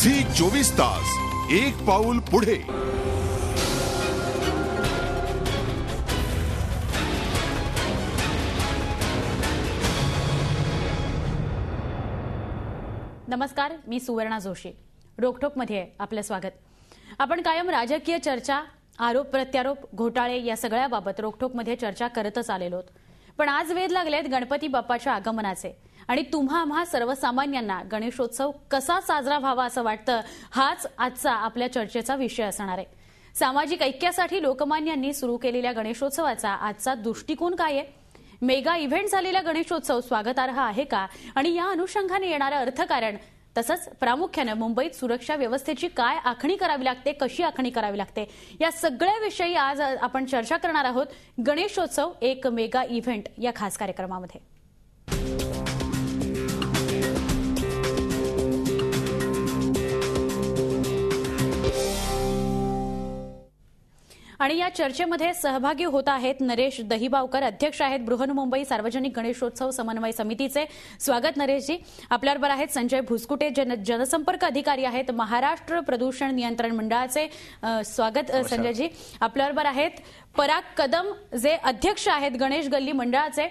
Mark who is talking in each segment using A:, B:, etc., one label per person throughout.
A: Zee 24 तास एक पाऊल पुढे.
B: नमस्कार, मी सुवर्णा जोशी. रोकठोक मध्ये आपलं स्वागत. आपण कायम राजकीय चर्चा, आरोप प्रत्यारोप, घोटाळे या सगळ्याबाबत रोकठोक मध्ये चर्चा करतच आलेलो आहोत. पण आज वेध लागलेत गणपती बाप्पाच्या आगमनाचे आणि तुम्हा आम्हा सर्वसामान्यांना गणेशोत्सव कसा साजरा व्हावा असं वाटतं, हाच आजचा आपल्या चर्चेचा विषय असणार आहे. सामाजिक ऐक्यासाठी लोकमान्यांनी सुरू केलेल्या गणेशोत्सवाचा आजचा दृष्टिकोन काय आहे? मेगा इव्हेंट झालेला गणेशोत्सव स्वागतार्ह आहे का? आणि या अनुषंगाने येणारं अर्थकारण, तसंच प्रामुख्याने मुंबईत सुरक्षा व्यवस्थेची काय आखणी करावी लागते, कशी आखणी करावी लागते, या सगळ्याविषयी आज आपण चर्चा करणार आहोत गणेशोत्सव एक मेगा इव्हेंट या खास कार्यक्रमामध्ये. आणि या चर्चेमध्ये सहभागी होत आहेत नरेश दहिबावकर, अध्यक्ष आहेत बृहन्मुंबई सार्वजनिक गणेशोत्सव समन्वय समितीचे. स्वागत नरेशजी. आपल्याबरोबर आहेत संजय भुसकुटे, जनसंपर्क अधिकारी आहेत महाराष्ट्र प्रदूषण नियंत्रण मंडळाचे. स्वागत संजयजी. आपल्याबरोबर आहेत पराग कदम, जे अध्यक्ष आहेत गणेश गल्ली मंडळाचे.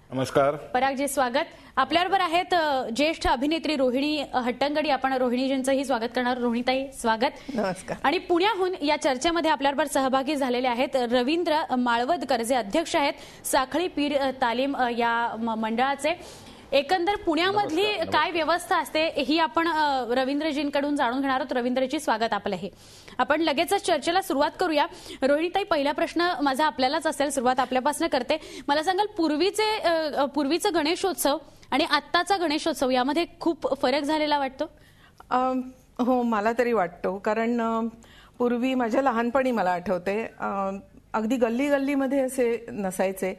C: नमस्कार
B: परागजी, स्वागत. आपल्याबरोबर आहेत ज्येष्ठ अभिनेत्री रोहिणी हट्टंगडी. आपण रोहिणीजींचंही स्वागत करणार. रोहिणीताई, स्वागत.
D: नमस्कार.
B: आणि पुण्याहून या चर्चेमध्ये आपल्याबरोबर सहभागी झालेले आहेत रवींद्र माळवदकर, जे अध्यक्ष आहेत साखळी पीर तालीम या मंडळाचे. एकंदर पुण्यामधली काय व्यवस्था असते ही आपण रवींद्रजींकडून जाणून घेणार आहोत. रवींद्रजी, स्वागत आपलंही. आपण लगेचच चर्चेला सुरुवात करूया. रोहिणीताई, पहिला प्रश्न माझा आपल्यालाच असेल, सुरुवात आपल्यापासून करते. मला सांगाल, पूर्वीचं गणेशोत्सव आणि आत्ताचा गणेशोत्सव यामध्ये खूप फरक झालेला वाटतो?
D: हो, मला तरी वाटतो. कारण पूर्वी माझ्या लहानपणी मला आठवते अगदी गल्ली गल्लीमध्ये असे नसायचे.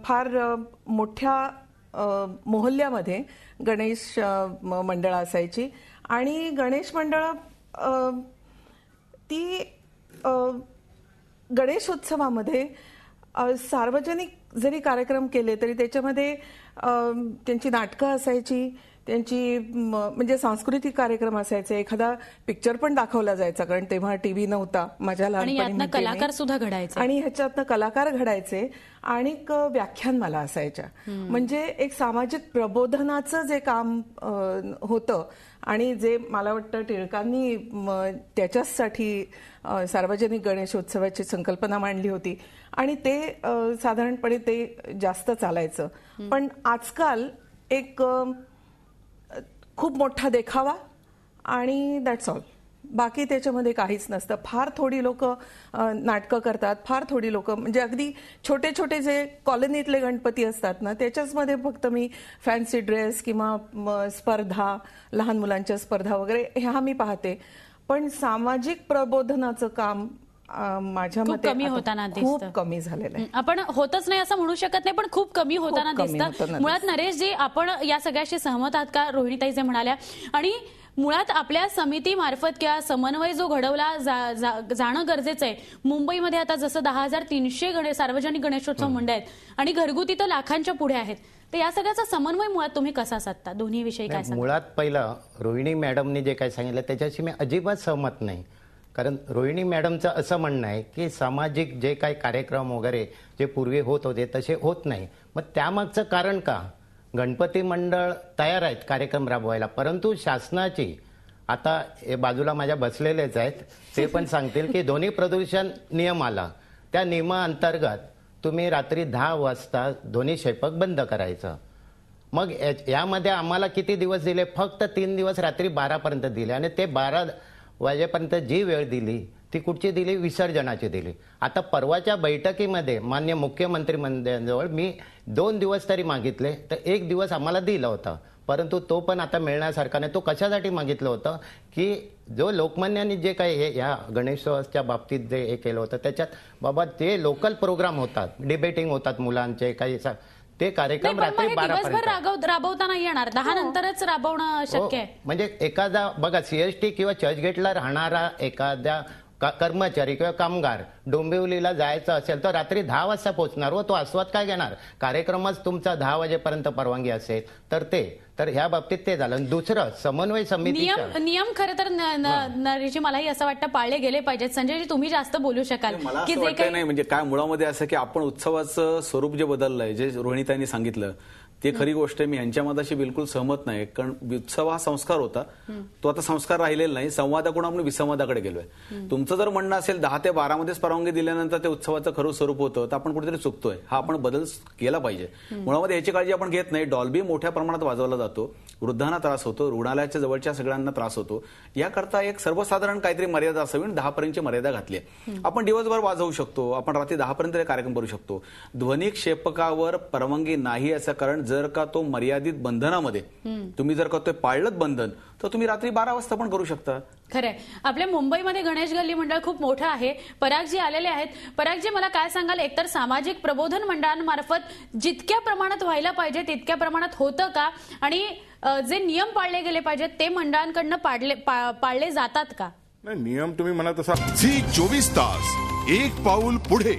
D: फार मोठ्या मोहल्ल्यामध्ये गणेश मंडळ असायची आणि गणेश मंडळ ती गणेशोत्सवामध्ये सार्वजनिक जरी कार्यक्रम केले तरी त्याच्यामध्ये त्यांची नाटकं असायची, त्यांची म्हणजे सांस्कृतिक कार्यक्रम असायचे. एखादा पिक्चर पण दाखवला जायचा, कारण तेव्हा टीव्ही नव्हता. माझ्या लहानपणी
B: कलाकार सुद्धा घडायचे
D: आणि ह्याच्यातनं कलाकार घडायचे आणि व्याख्यानमाला असायच्या. म्हणजे एक सामाजिक प्रबोधनाचं जे काम होतं आणि जे मला वाटतं टिळकांनी त्याच्यासाठी सार्वजनिक गणेशोत्सवाची संकल्पना मांडली होती आणि ते साधारणपणे ते जास्त चालायचं. पण आजकाल एक खूप मोठा देखावा आणि दॅट्स ऑल. बाकी त्याच्यामध्ये काहीच नसतं. फार थोडी लोक नाटकं करतात, फार थोडी लोक म्हणजे अगदी छोटे छोटे जे कॉलनीतले गणपती असतात ना, त्याच्याचमध्ये फक्त मी फॅन्सी ड्रेस किंवा स्पर्धा, लहान मुलांच्या स्पर्धा वगैरे ह्या मी पाहते. पण सामाजिक प्रबोधनाचं काम माझ्या मते
B: कमी होताना
D: खूप कमी झालेलं आहे.
B: आपण होतच नाही असं म्हणू शकत नाही, पण खूप कमी होताना दिसतं. मुळात नरेशजी, आपण या सगळ्याशी सहमत आहात का? रोहिणीताई जे म्हणाल्या, आणि मुळात आपल्या समितीमार्फत किंवा समन्वय जो घडवला जाणं गरजेचं आहे. मुंबईमध्ये आता जसं 10,300 सार्वजनिक गणेशोत्सव मंडळ आहेत आणि घरगुती तर लाखांच्या पुढे आहेत. तर या सगळ्याचा समन्वय मुळात तुम्ही कसा साधता? दोन्ही विषयी काय सांगता?
E: मुळात पहिलं रोहिणी मॅडमने जे काय सांगितलं त्याच्याशी मी अजिबात सहमत नाही. कारण रोहिणी मॅडमचं असं म्हणणं आहे की सामाजिक जे काही कार्यक्रम वगैरे जे पूर्वी होत होते तसे होत नाही. मग त्यामागचं कारण का? गणपती मंडळ तयार आहेत कार्यक्रम राबवायला, परंतु शासनाची, आता हे बाजूला माझ्या बसलेलेच आहेत, ते पण सांगतील की ध्वनी प्रदूषण नियम आला, त्या नियमाअंतर्गत तुम्ही रात्री 10 वाजता ध्वनी क्षेपक बंद करायचं. मग यामध्ये आम्हाला किती दिवस दिले? फक्त 3 दिवस रात्री 12 पर्यंत दिले आणि ते 12 वाजेपर्यंत जी वेळ दिली ती कुठची दिली? विसर्जनाची दिली. आता परवाच्या बैठकीमध्ये माननीय मुख्यमंत्री मंत्र्यांजवळ मी 2 दिवस तरी मागितले, तर 1 दिवस आम्हाला दिला होता, परंतु तो पण आता मिळण्यासारखा नाही. तो कशासाठी मागितलं होतं की जो लोकमान्यांनी जे काही ह्या गणेशोत्सवाच्या बाबतीत जे हे केलं होतं त्याच्यात बाबा ते लोकल प्रोग्राम होतात, डिबेटिंग होतात मुलांचे काही, ते कार्यक्रम रात्री 12 पर्यंत
B: राबवता नाही येणार. 10 नंतरच राबवणं शक्य आहे.
E: म्हणजे एखादा बघा, सीएसटी किंवा चर्चगेटला राहणारा एखाद्या कर्मचारी किंवा कामगार डोंबिवलीला जायचं असेल तर रात्री 10 वाजता पोहोचणार व तो आस्वाद काय घेणार? कार्यक्रमच तुमचा 10 वाजेपर्यंत परवानगी असेल तर ह्या बाबतीत ते झालं. दुसरं समन्वय समिती
B: नियम खरं तर नरेशजी मलाही असं वाटतं पाळले गेले पाहिजेत. संजयजी तुम्ही जास्त बोलू शकाल
C: की जे काही नाही म्हणजे काय मुळामध्ये असं की आपण उत्सवाचं स्वरूप जे बदललंय, जे रोहिणीताईंनी सांगितलं ते खरी गोष्ट आहे. मी यांच्या मताशी बिलकुल सहमत नाही, कारण उत्सव हा संस्कार होता, तो आता संस्कार राहिलेला नाही. संवादाकडून आपण विसंवादाकडे गेलोय. तुमचं जर म्हणणं असेल 10 ते 12 मध्येच परवानगी दिल्यानंतर ते उत्सवाचं खरं स्वरूप होतं तर आपण कुठेतरी चुकतोय. हा आपण बदल केला पाहिजे. मुळामध्ये याची काळजी आपण घेत नाही. डॉल्बी मोठ्या प्रमाणात वाजवला जातो, वृद्धांना त्रास होतो, रुग्णालयाच्या जवळच्या सगळ्यांना त्रास होतो. याकरता एक सर्वसाधारण काहीतरी मर्यादा असावी. 10 पर्यंतची मर्यादा घातली आहे. आपण दिवसभर वाजवू शकतो, आपण रात्री 10 पर्यंत कार्यक्रम करू शकतो. ध्वनी क्षेपकावर परवानगी नाही असं कारण जर का तो मर्यादित बंधनामध्ये तुम्ही जर का ते पाळलंच बंधन तर तुम्ही रात्री 12 वाजता पण करू शकता.
B: खरंय. आपल्या मुंबईमध्ये गणेश गल्ली मंडळ खूप मोठं आहे. परागजी आलेले आहेत. परागजी मला काय सांगाल, एकतर सामाजिक प्रबोधन मंडळांमार्फत जितक्या प्रमाणात व्हायला पाहिजे तितक्या प्रमाणात होतं का, आणि जे नियम पाळले गेले पाहिजेत ते मंडळांकडनं पाळले जातात का?
A: नाही, नियम तुम्ही म्हणा तसा. झी 24 तास एक पाऊल पुढे.